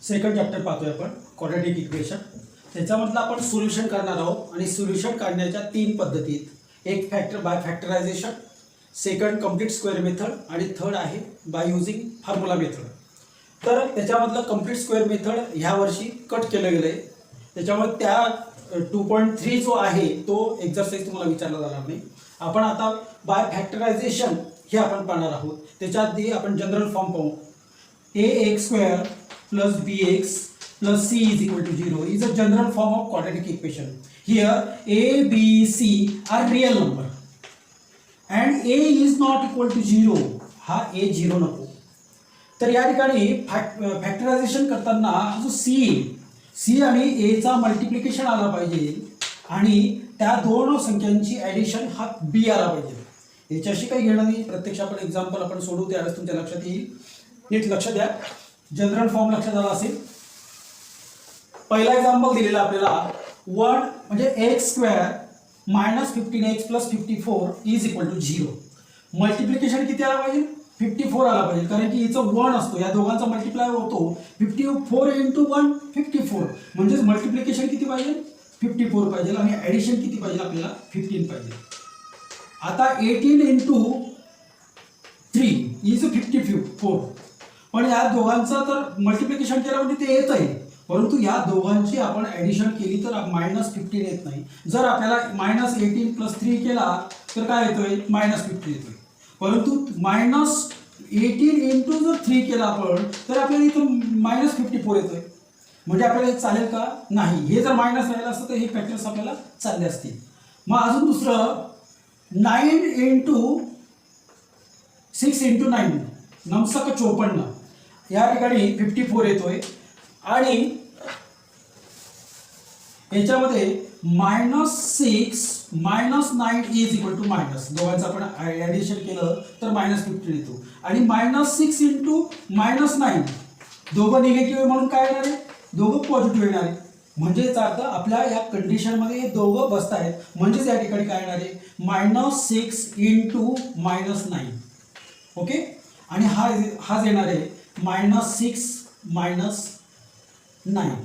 Second chapter पाहतोय आपण quadratic equation. त्याच्यामधलं आपण सोल्युशन करणार आहोत आणि सोल्युशन काढण्याच्या तीन पद्धती. एक factor by factorization, second complete square method आणि थर्ड आहे बाय युजिंग फॉर्म्युला मेथड. तर त्याच्यामधलं कंप्लीट स्क्वेअर मेथड ह्या वर्षी कट केलं गेलं आहे. त्याच्यामुळे त्या 2.3 जो आहे तो एक्झरसाइज तुम्हाला विचारला जाणार नाही. आपण आता बाय फॅक्टरायझेशन हे आपण पाहणार आहोत. त्याच्या आधी आपण जनरल फॉर्म पाहू. ax² plus bx plus c is equal to 0 is a general form of quadratic equation. Here a, b, c are real number and a is not equal to 0. हा a 0 नको. तर या ठिकाणी factorisation करताना जो c आणि a चा multiplication आला पाहिजे आणि त्या दोन संख्यांची ॲडिशन हा b आला पाहिजे. याच्याशी काही घेणं नाही. प्रत्यक्ष आपण एक्झाम्पल आपण सोडू त्यावेळेस तुमच्या लक्षात येईल. नीट लक्ष द्या. जनरल फॉर्म लक्षात आला असेल. पहिला एक्झाम्पल दिलेला आपल्याला 1 म्हणजे x² - 15x + 54 is equal to 0. Multiplication किती आला पाहिजे? 54 आला पाहिजे, कारण की इथं 1 असतो. या दोघांचा मल्टिप्लाय होतो 54 × 1 54. म्हणजेच मल्टिप्लिकेशन किती पाहिजे? 54 पाहिजे आणि ॲडिशन किती पाहिजे आपल्याला? 15 पाहिजे. आता 18 × 3 इज 54. पण या दोघांचं तर मल्टिप्लिकेशन केलं म्हणजे ते येत आहे, परंतु या दोघांची आपण ॲडिशन केली तर -15 येत नाही. जर आपल्याला -18 + 3 केला तर काय येतोय? -50 येतोय. परंतु -18 × जर 3 केला आपण तर आपल्याला इथं -54 येतोय. म्हणजे आपल्याला हे चालेल का? नाही. हे जर मायनस राहिलं असतं तर हे फॅक्टर्स आपल्याला चालले असतील. मग अजून दुसरं 9 × 6 × 9 9 54. या ठिकाणी 54 येतोय आणि याच्यामध्ये -6 - 9 इज इक्वल टू मायनस. दोघांचं आपण ॲडिशन केलं तर -15 येतो. आणि -6 × -9 दोघं निगेटिव्ह म्हणून काय येणार आहे? दोघं पॉझिटिव्ह येणार आहे. म्हणजेच अर्थ आपल्या या कंडिशनमध्ये दोघं बसत आहेत. म्हणजेच या ठिकाणी काय येणार आहे? -6 × -9. ओके. आणि हाच येणार आहे -6 - 9.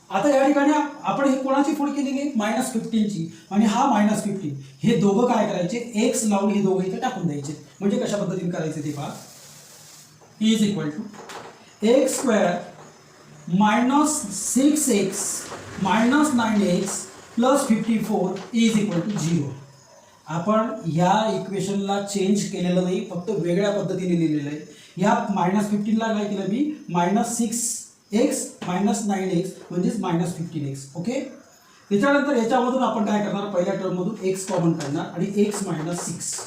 आता या ठिकाणी आपण हे कोणाची फोड केलेली आहे? -15 ची. आणि हा -15. हे दोघं काय करायचे? एक्स लावून हे दोघं इथे टाकून द्यायचे. म्हणजे कशा पद्धतीने करायचे ते पहा. Is equal to x² - 6x - 9x + 54 is equal to 0. आपण या इक्वेशनला चेंज केलेलं नाही, फक्त वेगळ्या पद्धतीने लिहिलेलं आहे. या -15 ला काय केलं मी? -6x - 9x म्हणजेच -15x. ओके. त्याच्यानंतर याच्यामधून आपण काय करणार? पहिल्या टर्ममधून x कॉमन काढणार आणि x - 6.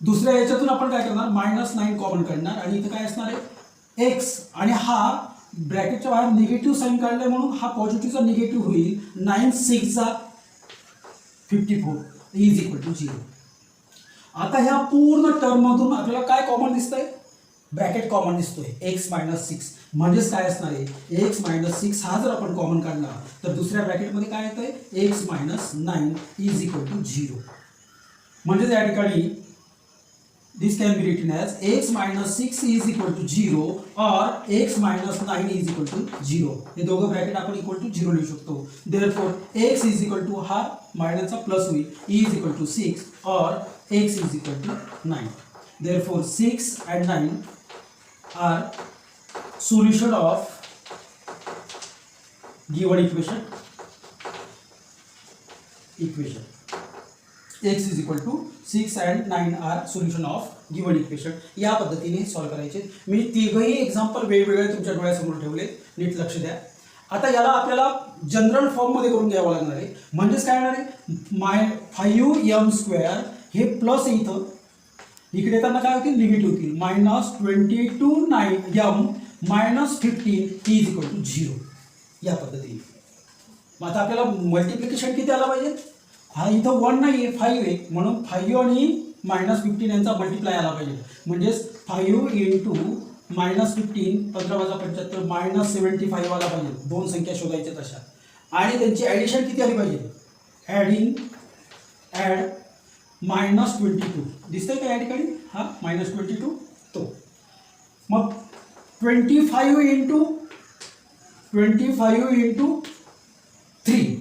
दुसऱ्या याच्यातून आपण काय करणार? -9 कॉमन काढणार आणि इथं काय असणार आहे? x. आणि हा ब्रॅकेटच्या बाहेर निगेटिव्ह साईन काढलाय म्हणून हा पॉझिटिव्हचा निगेटिव्ह होईल. 9 6 54 इज इक्वल टू 0. आता ह्या पूर्ण टर्ममधून आपल्याला काय कॉमन दिसतंय? ब्रॅकेट कॉमन दिसतोय x - 6. म्हणजेच काय असणार आहे? x - 6 हा जर आपण कॉमन काढला तर दुसऱ्या ब्रॅकेटमध्ये काय येतंय? x - 9 is equal to 0. म्हणजेच या ठिकाणी this can be written as x - 6 is equal to 0 or x - 9 is equal to 0. हे दोघं ब्रॅकेट आपण इक्वल टू 0 लिहू शकतो. therefore x is equal to हा मायनसचा प्लस होईल is equal to 6 or x is equal to 9. therefore 6 and 9 are solution of given equation. x is equal to 6 and 9 are solution of given equation. या पद्धतीने solve करायचे. मी तिघही example वेगवेगळे तुमच्या डोळ्यासमोर ठेवले. नीट लक्ष द्या. आता याला आपल्याला जनरल फॉर्म मध्ये करून घ्यावं लागणार आहे. म्हणजेच काय येणार आहे? 5m² हे प्लस इथं इकडे येताना काय होतील? निगेटिव्ह होतील. -22m - 15 is equal to 0. या पद्धतीने. मग आता आपल्याला मल्टिप्लिकेशन किती आला पाहिजे? हा इथं 1 नाही आहे, 5 आहे. म्हणून 5 आणि -15 यांचा मल्टिप्लाय आला पाहिजे. म्हणजेच 5 × -15 15 - 75 -75 आला पाहिजे. दोन संख्या शोधायच्या तशा. आणि त्यांची ॲडिशन किती आली पाहिजे? ॲड -22 दिसतंय का या ठिकाणी? हा -22 तो. मग 25 × 25 इंटू 3,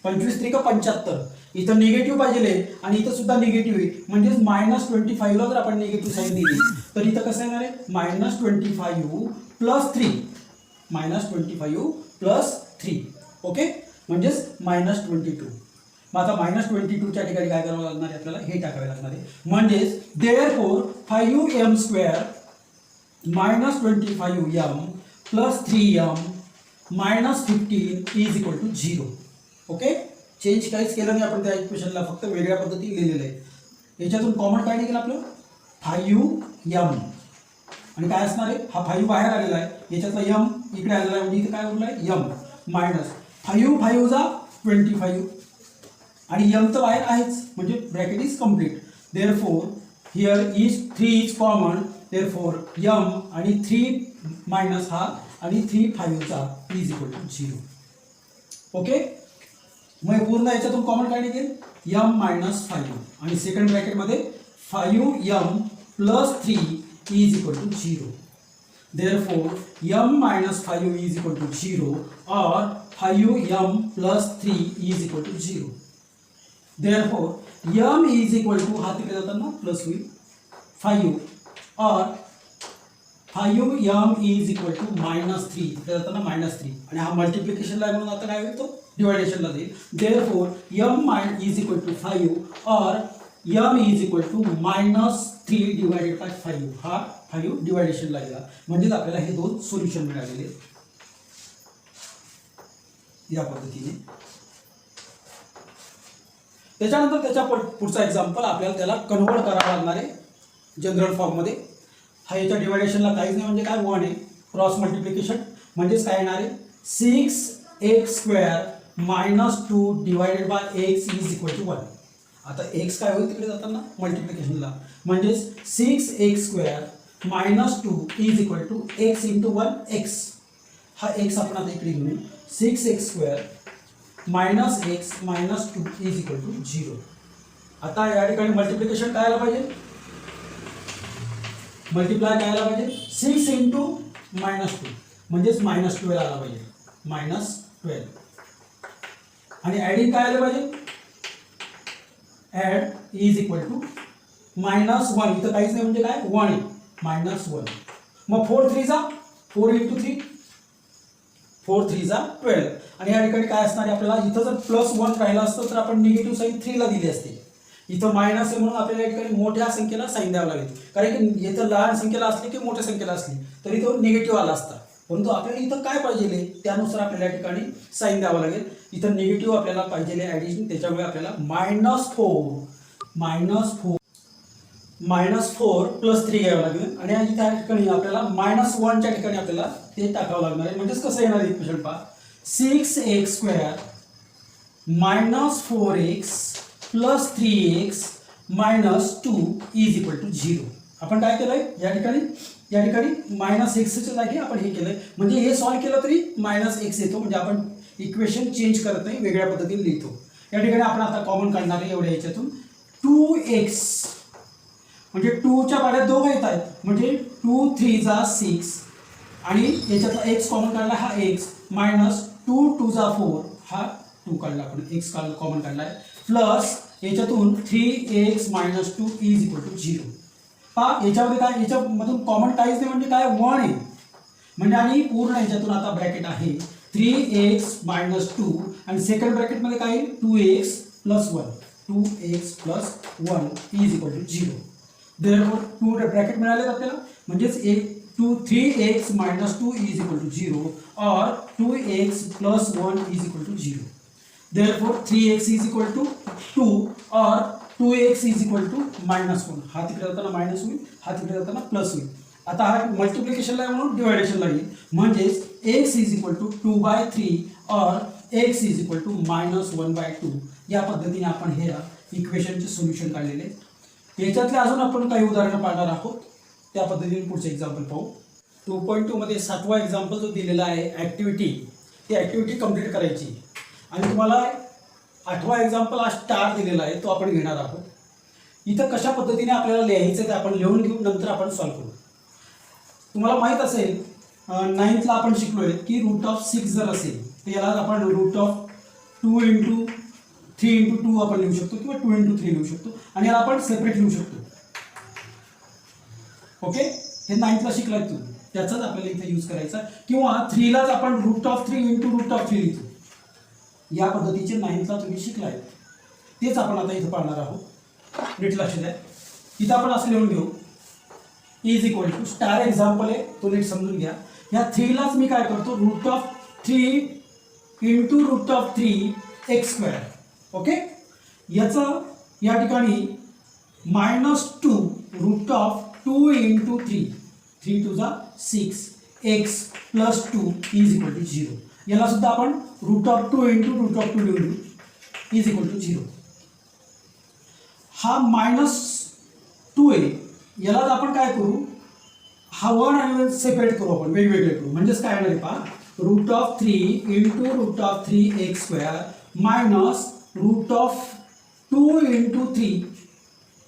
25 3 का 75. इथं निगेटिव्ह पाहिजे आणि इथं सुद्धा निगेटिव्ह आहे, म्हणजेच -25 ला जर आपण निगेटिव्ह साईन दिली तर इथं कसं येणार आहे, -25 प्लस 3, -25 प्लस 3. ओके, म्हणजेच -22. मग आता -22 च्या ठिकाणी काय करावं लागणार आहे आपल्याला, हे टाकावे लागणार आहे. म्हणजेच therefore 5m² -25m plus 3m -15 is equal to 0. Okay, change काहीच केलं नाही आपण त्या इक्वेशनला, फक्त वेगळ्या पद्धतीने लिहिलेलं आहे. याच्यातून कॉमन काय निघेल आपलं, 5m. आणि काय असणार आहे, हा 5 बाहेर आलेला आहे, याच्यातला m इकडे आलेला आहे, म्हणजे इथे काय उरलं आहे m मायनस 5 जा 25 आणि m तर बाहेर आहेच, म्हणजे bracket is complete. Therefore here is 3 is common, therefore m आणि 3 मायनस हा आणि 3 5 चा इज इक्वल टू 0. ओके, मग पूर्ण याच्यातून कॉमन काय निघेल, m -5 आणि सेकंड ब्रॅकेटमध्ये 5m plus 3 is equal to 0. Therefore m -5 is equal to 0 और 5m plus 3 is equal to 0. Therefore m is equal to, हा तिकडे जाताना प्लस होईल 5 और 5m इज इक्वल टू -3, तिकडे जाताना -3 आणि हा मल्टिप्लिकेशनला आहे म्हणून आता काय होईल, तो डिवायडेशनला जाईल. Therefore m is equal to 5 और m is equal to -3 divided by 5, हा 5 डिवायडेशनला गेला, म्हणजेच आपल्याला हे दोन सोल्युशन मिळालेले या पद्धतीने. त्याच्यानंतर त्याच्या पुढचा एक्झाम्पल आपल्याला त्याला कन्वर्ट करावं लागणार आहे जनरल फॉर्ममध्ये. हा याच्या डिवायडेशनला काहीच नाही, म्हणजे काय 1 आहे, क्रॉस मल्टिप्लिकेशन, म्हणजेच काय येणार आहे 6x² - 2 divided by x is equal to 1. आता x काय होईल तिकडे जाताना मल्टिप्लिकेशनला, म्हणजेच 6x² - 2 is equal to x into 1 x. हा x आपण आता इकडे घेऊ, 6x² - x - 2 is equal to 0. आता या ठिकाणी मल्टिप्लिकेशन काय आलं पाहिजे, मल्टिप्लाय काय आला पाहिजे, 6 इंटू -2 म्हणजेच -12 आला पाहिजे, -12. आणि ॲडिंग काय आलं पाहिजे, ॲड इज इक्वल टू -1, इथं काहीच नाही म्हणजे काय 1 आहे, -1. मग 4 3 जा 4 इंटू 3, 4 3 जा 12. आणि या ठिकाणी काय असणार आहे आपल्याला, इथं जर +1 राहिला असतं तर आपण निगेटिव्ह साईन 3 ला दिली असते. इथं मायनस आहे म्हणून आपल्याला या ठिकाणी मोठ्या संख्येला साईन द्यावं लागेल, कारण की इथं लहान संख्येला असली की मोठ्या संख्येला असली तरी तो निगेटिव्ह आला असता. परंतु आपल्याला इथं काय पाहिजे त्यानुसार आपल्याला या ठिकाणी साईन द्यावं लागेल. इथं निगेटिव्ह आपल्याला पाहिजे ॲडिशन, त्याच्यामुळे आपल्याला -4 प्लस 3 घ्यावं लागेल. आणि त्या ठिकाणी आपल्याला -1 च्या ठिकाणी आपल्याला ते टाकावं लागणार आहे. म्हणजेच कसं येणार इक्वेशन पहा, 6x² - 4x plus 3x minus 2 is equal to 0. आपण काय केलंय या ठिकाणी -x च्या जागी आपण हे केलंय, म्हणजे हे सॉल्व्ह केलं तरी -x येतो, म्हणजे आपण इक्वेशन चेंज करत नाही, वेगळ्या पद्धतीने लिहितो. या ठिकाणी आपण आता कॉमन काढणार आहे एवढ्या याच्यातून 2x, म्हणजे 2 च्या पाड्यात दोघं येत आहेत, म्हणजे 2 3 जा 6 आणि याच्यातला x कॉमन काढला हा x मायनस 2 2 जा 4 हा 2 काढला आपण, x कॉमन काढलाय, प्लस याच्यातून 3x - 2 इज इक्वल टू 0. पहा याच्यामध्ये काय, याच्यामधून कॉमन काहीच नाही म्हणजे काय 1 आहे, म्हणजे आणि पूर्ण याच्यातून आता ब्रॅकेट आहे 3x - 2 आणि सेकंड ब्रॅकेटमध्ये काय 2x + 1, 2x + 1 is equal to 0. Therefore 2 bracket मिळाले आपल्याला, म्हणजेच 3x - 2 इज इक्वल टू 0 और 2x + 1 is equal to 0. Therefore 3x is equal to 2 और 2x is equal to -1. हा तिकडे जाताना मायनस होईल, हा तिकडे जाताना प्लस होईल. आता हा मल्टिप्लिकेशनला आहे म्हणून डिवायडेशनला येईल, म्हणजेच x is equal to 2/3 और x is equal to -1/2. या पद्धतीने आपण हे इक्वेशनचे सोल्युशन काढलेले. याच्यातले अजून आपण काही उदाहरणं पाहणार आहोत, त्या पद्धतीने पुढचे एक्झाम्पल पाहू. 2.2 मध्ये 7वा एक्झाम्पल जो दिलेला आहे ॲक्टिव्हिटी, ती ॲक्टिव्हिटी कंप्लीट करायची आणि तुम्हाला 8वा एक्झाम्पल हा स्टार दिलेला आहे, तो आपण घेणार आहोत. इथं कशा पद्धतीने आपल्याला लिहायचं ते आपण लिहून घेऊ, नंतर आपण सॉल्व्ह करू. तुम्हाला माहीत असेल नाईन्थला आपण शिकलोय की रूट ऑफ 6 जर असेल तर याला आपण रूट ऑफ 2 इंटू 3 इंटू 2 आपण लिहू शकतो किंवा 2 इंटू 3 लिहू शकतो आणि याला आपण सेपरेट लिहू शकतो. ओके, हे नाईन्थला शिकलाय तू, त्याचाच आपल्याला इथे यूज करायचा. किंवा 3लाच आपण root of 3 into root of 3 लिहितो. या पद्धतीचे नाईन्थला तुम्ही शिकलाय, तेच आपण आता इथं पाहणार आहोत. नीट लक्ष द्या. इथं आपण असं लिहून घेऊ is equal to star example आहे तो नीट समजून घ्या. या 3लाच मी काय करतो root of 3 into root of 3 x square. Okay, याचं या ठिकाणी -2 रूट ऑफ 2 इंटू 3 टू जा 6 x plus 2 is equal to 0. याला सुद्धा आपण root of 2 into root of 2 लिहून देऊ इज इक्वल टू 0. हा -2 आहे, यालाच आपण काय करू, हा 1 आणि सेपरेट करू, आपण वेगवेगळे करू. म्हणजेच काय येणार आहे पहा, root of 3 into root of 3 x square minus root of 2 into 3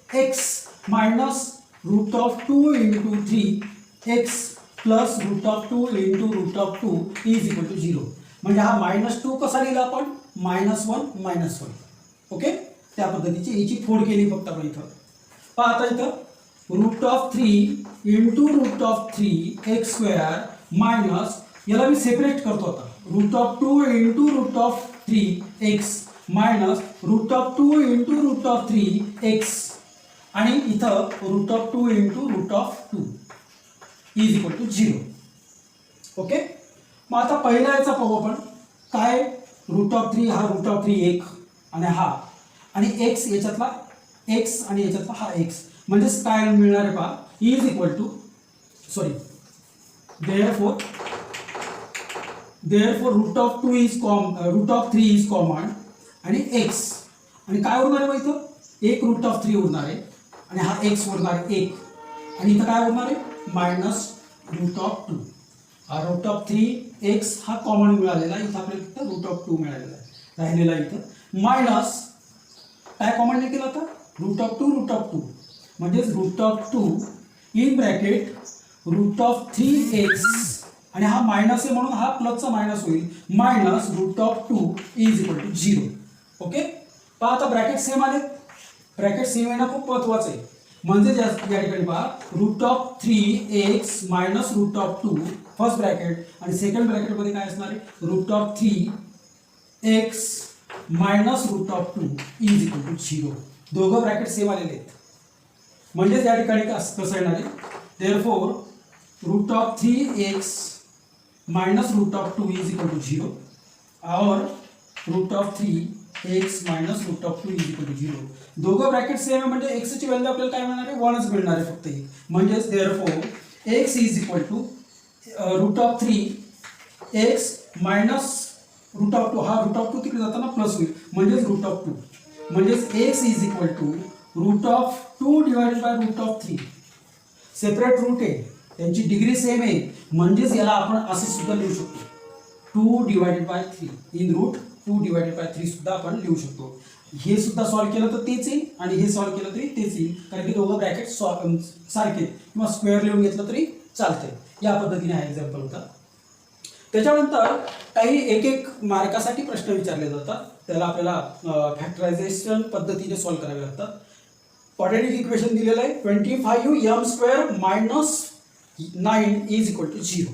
x minus root of 2 into 3 x plus root of 2 into root of 2 is equal to 0. म्हणजे हा -2 कसा लिहिला आपण, -1. ओके, त्या पद्धतीची याची फोड केली फक्त आपण इथं. पहा आता इथं root of 3 into root of 3 x square minus, याला मी सेपरेट करतो आता, root of 2 into root of 3 x minus root of 2 into root of 3 x आणि इथं root of 2 into root of 2 is equal to 0. Okay, मग आता पहिला याचा पाहू आपण काय, रूट ऑफ 3 हा रूट ऑफ 3 1 आणि हा आणि एक्स याच्यातला एक्स आणि याच्यातला हा एक्स, म्हणजेच काय मिळणार आहे पहा, is equal to therefore root of 2 is root of 3 is common आणि एक्स आणि काय उरणार आहे इथं, एक रूट ऑफ 3 उरणार आहे आणि हा एक्स उरणार आहे 1 आणि इथं काय उरणार आहे मायनस रूट ऑफ 2. हा रूट ऑफ 3 एक्स हा कॉमन मिळालेला आहे, इथं आपल्याला फक्त रूट ऑफ 2 मिळालेला आहे राहिलेला इथं मायनस काय कॉमन नाही केलं आता, रूट ऑफ 2 म्हणजेच root of 2 in bracket root of 3x आणि हा मायनस आहे म्हणून हा प्लसचा मायनस होईल minus root of 2 is equal to 0. Okay, पहा आता ब्रॅकेट सेम आले, ब्रॅकेट सेम येणं खूप महत्त्वाचं आहे. म्हणजे या ठिकाणी पहा root of 3x minus root of 2 first bracket आणि सेकंड ब्रॅकेटमध्ये काय असणार आहे, root of 3x minus root of 2 is equal to 0. दोघं ब्रॅकेट सेम आलेले आहेत. म्हणजेच या ठिकाणी कसं येणार आहे, therefore root of 3x minus root of 2 is equal to 0 और root of 3x minus root of 2 is equal to 0. दोघं ब्रॅकेट सेम आहे म्हणजे x ची व्हॅल्यू आपल्याला काय मिळणार आहे, 1च मिळणार आहे फक्त एक. म्हणजेच therefore x is equal to root of 3x minus root of 2, हा रूट ऑफ 2 तिकडे जाताना प्लस होईल म्हणजेच रूट ऑफ 2, म्हणजेच x is equal to root of 2 divided by root of 3. Separate root आहे, त्यांची डिग्री सेम आहे, म्हणजेच याला आपण असे सुद्धा लिहू शकतो 2 divided by 3 in root 2 divided by 3 सुद्धा आपण लिहू शकतो. हे सुद्धा सॉल्व्ह केलं तर तेच येईल आणि हे सॉल्व्ह केलं तरी तेच येईल, कारण की दोघं ब्रॅकेट सारखे किंवा स्क्वेअर लिहून घेतलं तरी चालतंय. या पद्धतीने हा एक्झाम्पल होता. त्याच्यानंतर काही एक मार्कासाठी प्रश्न विचारले जातात, त्याला आपल्याला फॅक्टरायझेशन पद्धतीने सॉल्व्ह करावे लागतात. क्वाड्रॅटिक इक्वेशन दिलेलं आहे 25m² minus 9 is equal to 0.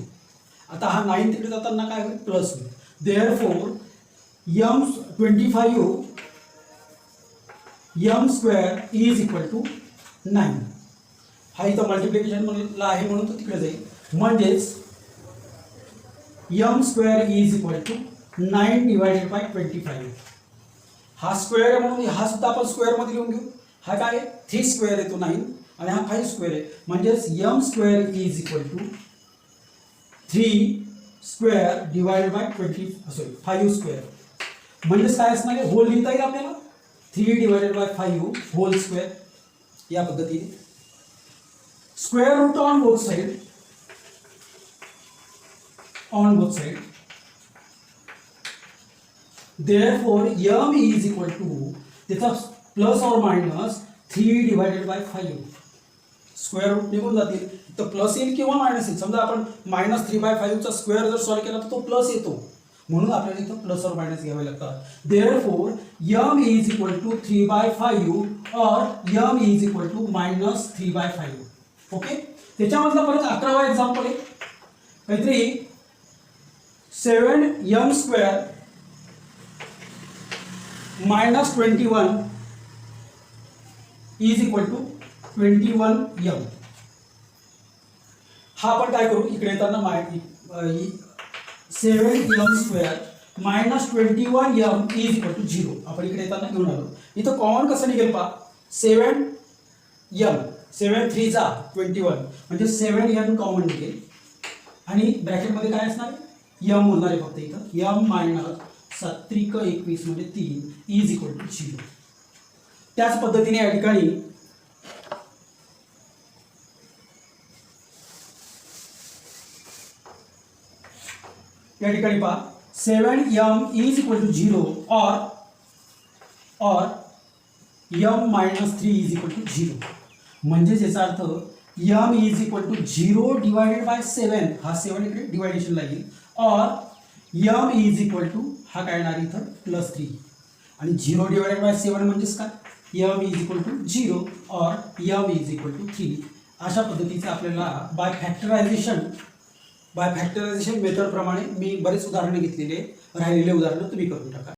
आता हा 9 तिकडे जाताना काय होईल, प्लस होईल. Therefore m² is equal to 9. हा इथं मल्टिप्लिकेशन म्हणून आहे म्हणून तो तिकडे जाईल, म्हणजेच m² is equal to 9 divided by 25. हा स्क्वेअर आहे म्हणून हा सुद्धा आपण स्क्वेअर मध्ये लिहून घेऊ. हा काय आहे 3 स्क्वेअर आहे तो 9 आणि हा 5 स्क्वेअर आहे, म्हणजेच m² is equal to 3 square divided by 5 square. म्हणजेच काय असणार आहे, होल लिहिता येईल आपल्याला 3 डिवाइडेड बाय 5 होल स्क्वेअर. या पद्धतीने square root on both side therefore m is equal to त्याचा प्लस और minus 3 divided by 5 square root निघून जातील. तर प्लस येईल किंवा मायनस येईल. समजा आपण -3/5 स्क्वेअर जर सॉल्व्ह केला तर तो प्लस येतो, म्हणून आपल्याला इथं प्लस और मायनस घ्यावे लागतात. Therefore m is equal to 3/5 और m is equal to -3/5. Okay. त्याच्यामधला परत 11वा एक्झाम्पल आहे काहीतरी 7m square -21 is equal to 21m. हा आपण काय करू, इकडे येताना 7m square -21m is equal to 0 आपण इकडे येताना घेऊन आलो. इथं कॉमन कसं निघेल पहा, 7m 7 3 जा 21 म्हणजे 7m कॉमन निघेल आणि ब्रॅकेटमध्ये काय असणार m उरणार आहे फक्त इथं m - 7 21 म्हणजे 3 इज इक्वल टू 0. त्याच पद्धतीने या ठिकाणी पहा 7m इज इक्वल टू 0 और m - 3 इज इक्वल टू 0. म्हणजे याचा अर्थ m is equal to 0 divided by 7, हा 7 इकडे डिवायडेशनला येईल, और m इज इक्वल टू हा काय येणार इथं +3 आणि 0 डिवायडेड बाय 7 म्हणजेच काय, m इज इक्वल टू 0 और m इज इक्वल टू 3. अशा पद्धतीचे आपल्याला बाय फॅक्टरायझेशन मेथड प्रमाणे मी बरेच उदाहरणे घेतलेले, राहिलेले उदाहरणं तुम्ही करून टाका.